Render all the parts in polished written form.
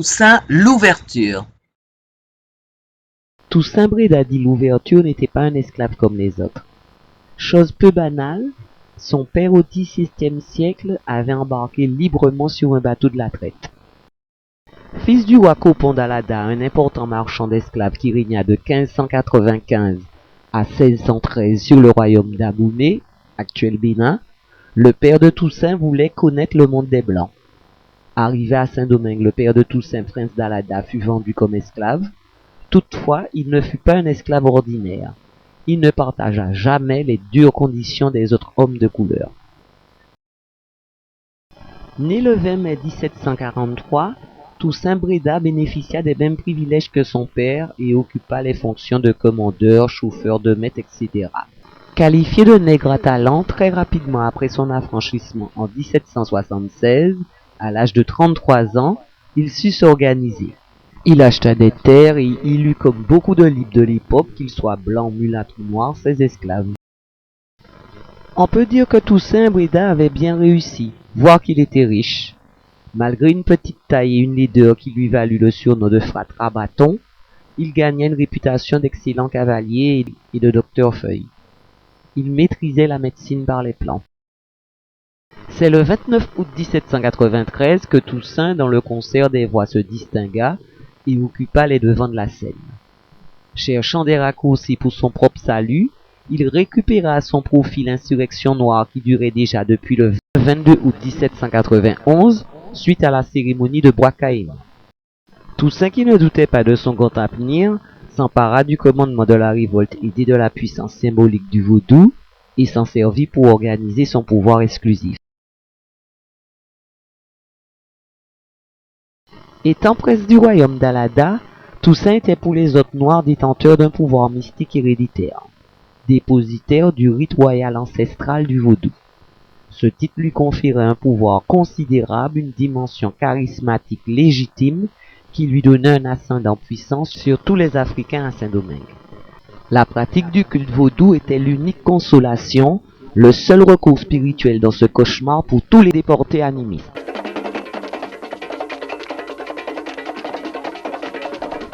Toussaint l'ouverture. Toussaint Bréda dit l'ouverture n'était pas un esclave comme les autres. Chose peu banale, son père au XVIIe siècle avait embarqué librement sur un bateau de la traite. Fils du roi Copon d'Alada, un important marchand d'esclaves qui régna de 1595 à 1613 sur le royaume d'Abomey, actuel Bénin, le père de Toussaint voulait connaître le monde des Blancs. Arrivé à Saint-Domingue, le père de Toussaint, prince d'Alada, fut vendu comme esclave. Toutefois, il ne fut pas un esclave ordinaire. Il ne partagea jamais les dures conditions des autres hommes de couleur. Né le 20 mai 1743, Toussaint Bréda bénéficia des mêmes privilèges que son père et occupa les fonctions de commandeur, chauffeur de maître, etc. Qualifié de nègre à talent très rapidement après son affranchissement en 1776, à l'âge de 33 ans, il sut s'organiser. Il acheta des terres et il eut comme beaucoup de libres de l'époque, qu'ils soient blancs, mulâtres ou noirs, ses esclaves. On peut dire que Toussaint Bréda avait bien réussi, voire qu'il était riche. Malgré une petite taille et une laideur qui lui valut le surnom de fratre à bâton, il gagna une réputation d'excellent cavalier et de docteur feuille. Il maîtrisait la médecine par les plans. C'est le 29 août 1793 que Toussaint, dans le concert des voix, se distingua et occupa les devants de la scène. Cherchant des raccourcis pour son propre salut, il récupéra à son profit l'insurrection noire qui durait déjà depuis le 22 août 1791, suite à la cérémonie de Bois-Caïman. Toussaint, qui ne doutait pas de son grand avenir, s'empara du commandement de la révolte aidé de la puissance symbolique du vaudou et s'en servit pour organiser son pouvoir exclusif. Étant prince du royaume d'Alada, Toussaint était pour les autres noirs détenteur d'un pouvoir mystique héréditaire, dépositaire du rite royal ancestral du vaudou. Ce titre lui conférait un pouvoir considérable, une dimension charismatique légitime qui lui donnait un ascendant puissant sur tous les Africains à Saint-Domingue. La pratique du culte vaudou était l'unique consolation, le seul recours spirituel dans ce cauchemar pour tous les déportés animistes.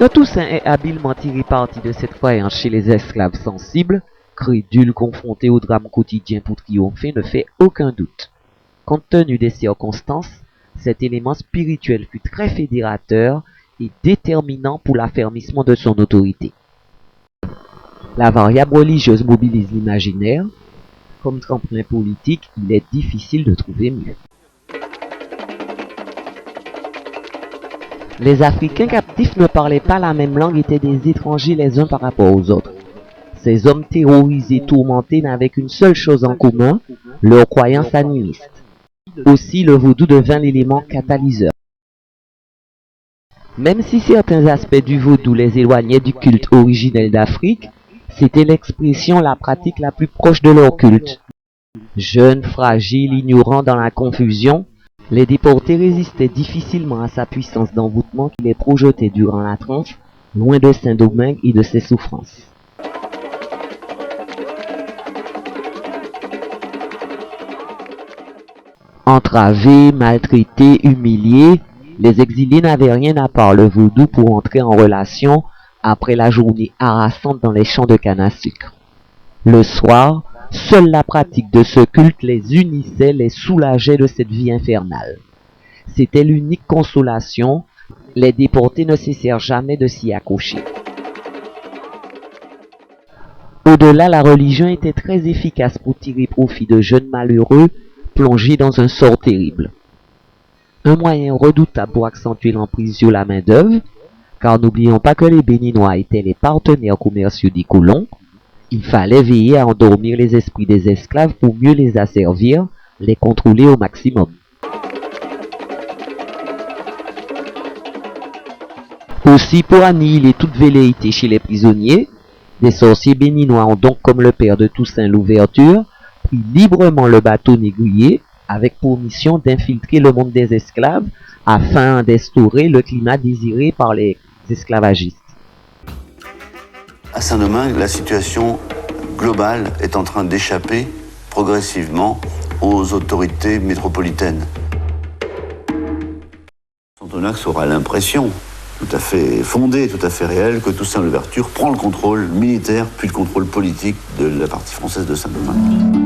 Quand Toussaint ait habilement tiré parti de cette croyance chez les esclaves sensibles, crédules confrontés au drame quotidien pour triompher, ne fait aucun doute. Compte tenu des circonstances, cet élément spirituel fut très fédérateur et déterminant pour l'affermissement de son autorité. La variable religieuse mobilise l'imaginaire. Comme tremplin politique, il est difficile de trouver mieux. Les Africains captifs ne parlaient pas la même langue et étaient des étrangers les uns par rapport aux autres. Ces hommes terrorisés, tourmentés n'avaient qu'une seule chose en commun, leur croyance animiste. Aussi, le vaudou devint l'élément catalyseur. Même si certains aspects du vaudou les éloignaient du culte originel d'Afrique, c'était l'expression, la pratique la plus proche de leur culte. Jeunes, fragiles, ignorants dans la confusion, les déportés résistaient difficilement à sa puissance d'envoûtement qui les projetait durant la transe, loin de Saint-Domingue et de ses souffrances. Entravés, maltraités, humiliés, les exilés n'avaient rien à part le vaudou pour entrer en relation après la journée harassante dans les champs de canne à sucre. Le soir, seule la pratique de ce culte les unissait, les soulageait de cette vie infernale. C'était l'unique consolation, les déportés ne cessèrent jamais de s'y accrocher. Au-delà, la religion était très efficace pour tirer profit de jeunes malheureux plongés dans un sort terrible. Un moyen redoutable pour accentuer l'emprise sur la main-d'œuvre, car n'oublions pas que les Béninois étaient les partenaires commerciaux des colons. Il fallait veiller à endormir les esprits des esclaves pour mieux les asservir, les contrôler au maximum. Aussi, pour annihiler toute velléité chez les prisonniers, des sorciers béninois ont donc, comme le père de Toussaint l'ouverture, pris librement le bateau négrier avec pour mission d'infiltrer le monde des esclaves afin d'instaurer le climat désiré par les esclavagistes. À Saint-Domingue, la situation globale est en train d'échapper progressivement aux autorités métropolitaines. Sont Santonax aura l'impression, tout à fait fondée, tout à fait réelle, que Toussaint Louverture prend le contrôle militaire, puis le contrôle politique de la partie française de Saint-Domingue.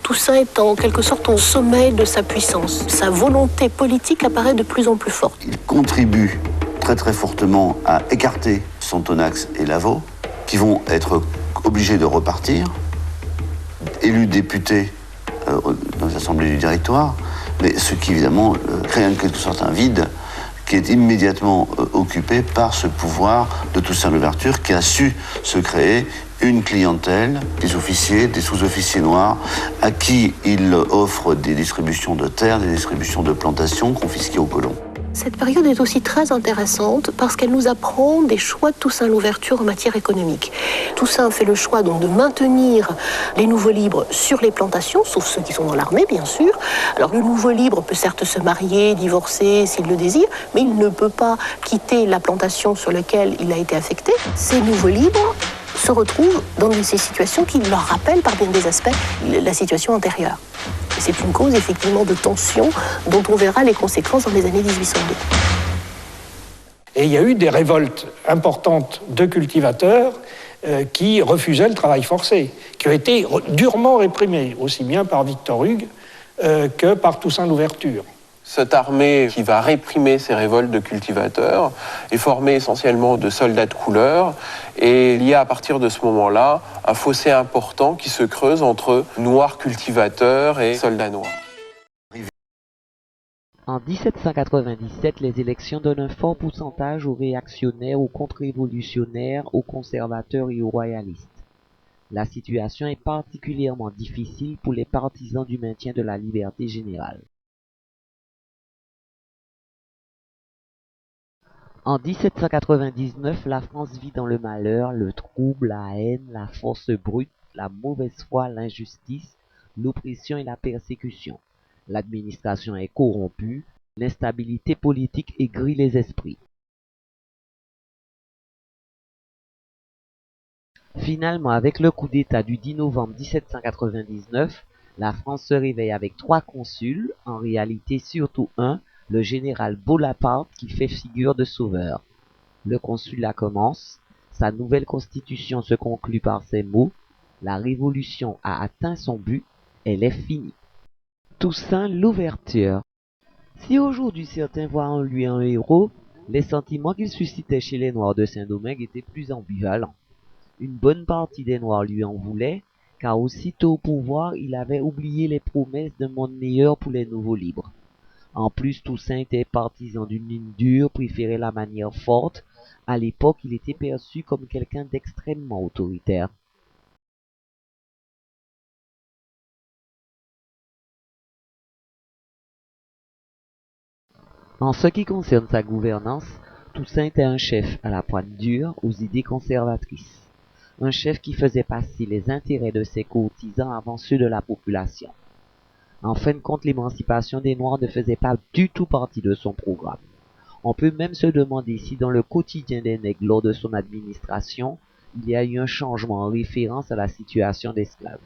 Toussaint est en quelque sorte au sommet de sa puissance. Sa volonté politique apparaît de plus en plus forte. Il contribue très très fortement à écarter Santonax et Lavaux, qui vont être obligés de repartir, élus députés dans les assemblées du directoire, mais ce qui évidemment crée en quelque sorte un vide qui est immédiatement occupé par ce pouvoir de Toussaint Louverture qui a su se créer une clientèle, des officiers, des sous-officiers noirs, à qui il offre des distributions de terres, des distributions de plantations confisquées aux colons. Cette période est aussi très intéressante parce qu'elle nous apprend des choix de Toussaint Louverture en matière économique. Toussaint fait le choix donc de maintenir les nouveaux libres sur les plantations, sauf ceux qui sont dans l'armée bien sûr. Alors le nouveau libre peut certes se marier, divorcer s'il le désire, mais il ne peut pas quitter la plantation sur laquelle il a été affecté. Ces nouveaux libres se retrouvent dans ces situations qui leur rappellent par bien des aspects la situation antérieure. C'est une cause effectivement de tension dont on verra les conséquences dans les années 1802. Et il y a eu des révoltes importantes de cultivateurs qui refusaient le travail forcé, qui ont été durement réprimés, aussi bien par Victor Hugues que par Toussaint Louverture. Cette armée qui va réprimer ces révoltes de cultivateurs est formée essentiellement de soldats de couleur et il y a à partir de ce moment-là un fossé important qui se creuse entre noirs cultivateurs et soldats noirs. En 1797, les élections donnent un fort pourcentage aux réactionnaires, aux contre-révolutionnaires, aux conservateurs et aux royalistes. La situation est particulièrement difficile pour les partisans du maintien de la liberté générale. En 1799, la France vit dans le malheur, le trouble, la haine, la force brute, la mauvaise foi, l'injustice, l'oppression et la persécution. L'administration est corrompue, l'instabilité politique aigrit les esprits. Finalement, avec le coup d'État du 10 novembre 1799, la France se réveille avec 3 consuls, en réalité surtout un, le général Bonaparte qui fait figure de sauveur. Le consulat commence, sa nouvelle constitution se conclut par ces mots, la révolution a atteint son but, elle est finie. Toussaint Louverture. Si aujourd'hui certains voient en lui un héros, les sentiments qu'il suscitait chez les Noirs de Saint-Domingue étaient plus ambivalents. Une bonne partie des Noirs lui en voulaient, car aussitôt au pouvoir, il avait oublié les promesses d'un monde meilleur pour les nouveaux libres. En plus, Toussaint était partisan d'une ligne dure, préférait la manière forte. À l'époque, il était perçu comme quelqu'un d'extrêmement autoritaire. En ce qui concerne sa gouvernance, Toussaint était un chef à la pointe dure, aux idées conservatrices. Un chef qui faisait passer les intérêts de ses courtisans avant ceux de la population. En fin de compte, l'émancipation des Noirs ne faisait pas du tout partie de son programme. On peut même se demander si dans le quotidien des nègres lors de son administration, il y a eu un changement en référence à la situation d'esclaves.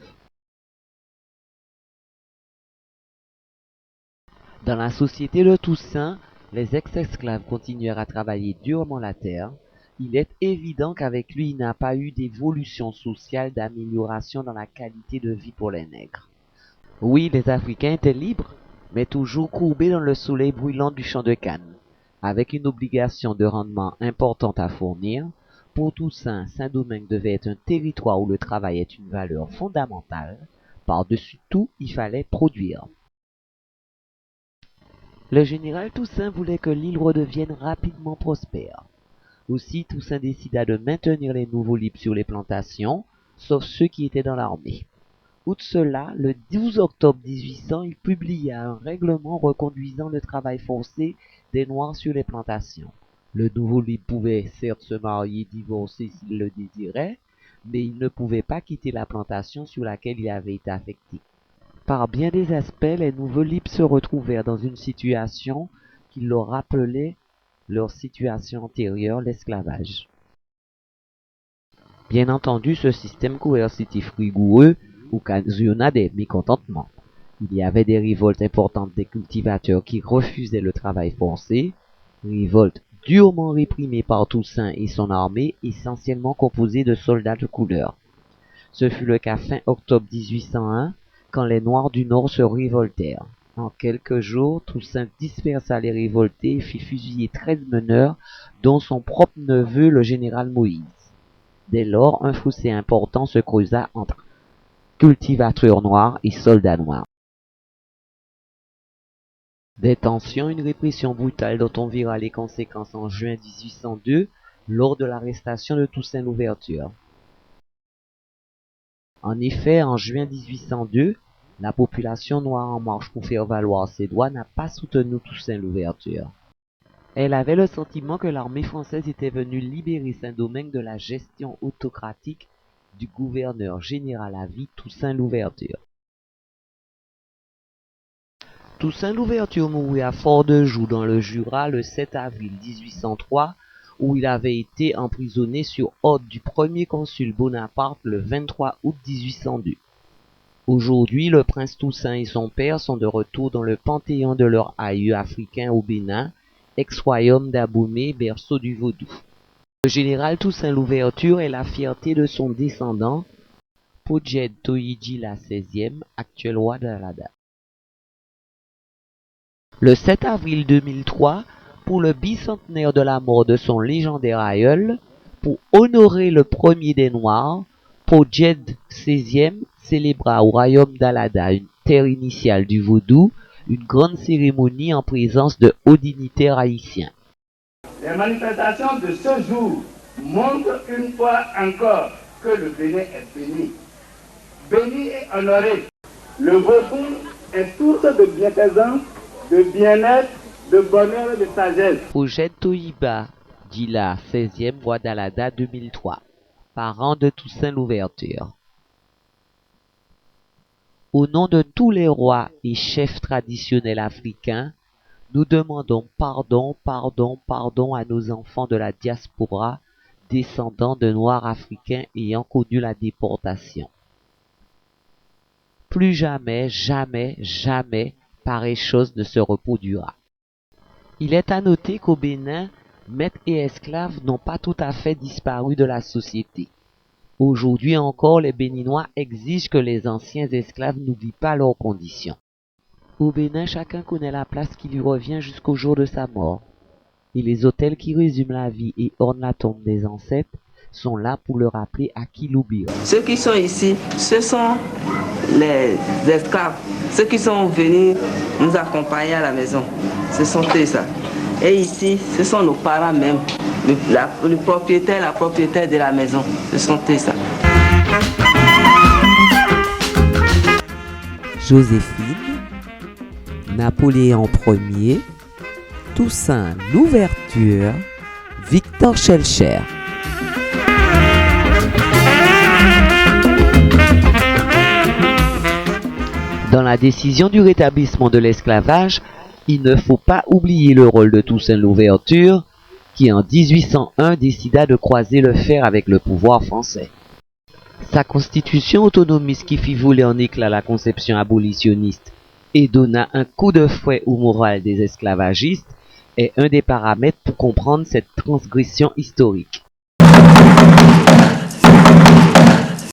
Dans la société de Toussaint, les ex-esclaves continuèrent à travailler durement la terre. Il est évident qu'avec lui, il n'a pas eu d'évolution sociale, d'amélioration dans la qualité de vie pour les nègres. Oui, les Africains étaient libres, mais toujours courbés dans le soleil brûlant du champ de Cannes. Avec une obligation de rendement importante à fournir, pour Toussaint, Saint-Domingue devait être un territoire où le travail est une valeur fondamentale. Par-dessus tout, il fallait produire. Le général Toussaint voulait que l'île redevienne rapidement prospère. Aussi, Toussaint décida de maintenir les nouveaux libres sur les plantations, sauf ceux qui étaient dans l'armée. Outre cela, le 12 octobre 1800, il publia un règlement reconduisant le travail forcé des Noirs sur les plantations. Le nouveau libre pouvait certes se marier, divorcer s'il le désirait, mais il ne pouvait pas quitter la plantation sur laquelle il avait été affecté. Par bien des aspects, les nouveaux libres se retrouvèrent dans une situation qui leur rappelait leur situation antérieure, l'esclavage. Bien entendu, ce système coercitif rigoureux occasionna des mécontentements. Il y avait des révoltes importantes des cultivateurs qui refusaient le travail forcé, révoltes durement réprimées par Toussaint et son armée, essentiellement composée de soldats de couleur. Ce fut le cas fin octobre 1801, quand les Noirs du Nord se révoltèrent. En quelques jours, Toussaint dispersa les révoltés et fit fusiller 13 meneurs, dont son propre neveu, le général Moïse. Dès lors, un fossé important se creusa entre cultivateurs noirs et soldats noirs. Des tensions, une répression brutale dont on verra les conséquences en juin 1802, lors de l'arrestation de Toussaint Louverture. En effet, en juin 1802, la population noire en marche pour faire valoir ses droits n'a pas soutenu Toussaint Louverture. Elle avait le sentiment que l'armée française était venue libérer Saint-Domingue de la gestion autocratique du gouverneur général à vie Toussaint Louverture. Toussaint Louverture mourut à Fort-de-Joux dans le Jura le 7 avril 1803, où il avait été emprisonné sur ordre du premier consul Bonaparte le 23 août 1802. Aujourd'hui, le prince Toussaint et son père sont de retour dans le panthéon de leur aïeux africain au Bénin, ex-royaume d'Abomey, berceau du vaudou. Le général Toussaint Louverture est la fierté de son descendant, Podjed Toyi-Djila XVIe, actuel roi d'Alada. Le 7 avril 2003, pour le bicentenaire de la mort de son légendaire aïeul, pour honorer le premier des Noirs, Podjed XVIe célébra au royaume d'Alada, une terre initiale du vaudou, une grande cérémonie en présence de hauts dignitaires haïtiens. Les manifestations de ce jour montrent une fois encore que le Bénin est béni. Béni et honoré. Le vaudou est source de bienfaisance, de bien-être, de bonheur et de sagesse. Podjed Toyi-Djila XVIe, roi d'Alada 2003, parent de Toussaint Louverture. Au nom de tous les rois et chefs traditionnels africains, nous demandons pardon à nos enfants de la diaspora, descendants de Noirs africains ayant connu la déportation. Plus jamais, pareille chose ne se reproduira. Il est à noter qu'au Bénin, maîtres et esclaves n'ont pas tout à fait disparu de la société. Aujourd'hui encore, les Béninois exigent que les anciens esclaves n'oublient pas leurs conditions. Au Bénin, chacun connaît la place qui lui revient jusqu'au jour de sa mort. Et les autels qui résument la vie et ornent la tombe des ancêtres sont là pour le rappeler à qui l'oubliera. Ceux qui sont ici, ce sont les esclaves. Ceux qui sont venus nous accompagner à la maison, ce sont eux ça. Et ici, ce sont nos parents même. Le propriétaire, la propriétaire de la maison, ce sont eux ça. Joséphine, Napoléon Ier, Toussaint Louverture, Victor Schœlcher. Dans la décision du rétablissement de l'esclavage, il ne faut pas oublier le rôle de Toussaint Louverture, qui en 1801 décida de croiser le fer avec le pouvoir français. Sa constitution autonomiste qui fit voler en éclats la conception abolitionniste et donna un coup de fouet au moral des esclavagistes est un des paramètres pour comprendre cette transgression historique.